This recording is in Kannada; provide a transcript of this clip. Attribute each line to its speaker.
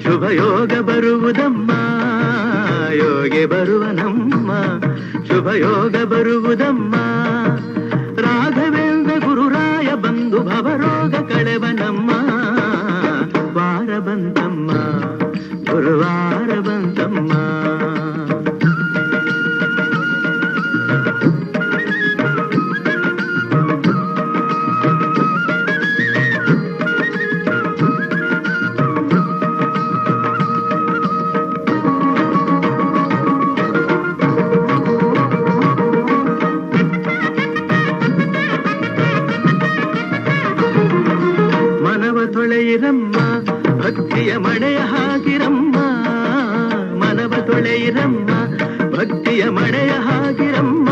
Speaker 1: ಶುಭ ಯೋಗ ಬರುವುದಮ್ಮ, ಯೋಗಿ ಬರುವನಮ್ಮ, ಶುಭ ಯೋಗ ಬರುವುದಮ್ಮ. ರಾಘವೇಂದ್ರ ಗುರುರಾಯ ಬಂದು ಭವರೋಗ ಕಳೆವನಮ್ಮ. ವಾರ ಬಂತಮ್ಮ, ಗುರುವಾರ ಬಂತಮ್ಮ. ತೊಳೆಯಿರಮ್ಮ, ಭಕ್ತಿಯ ಮಳೆಯ ಹಾಕಿರಮ್ಮ, ಮನವ ತೊಳೆಯಿರಮ್ಮ, ಭಕ್ತಿಯ ಮಳೆಯ ಹಾಕಿರಮ್ಮ.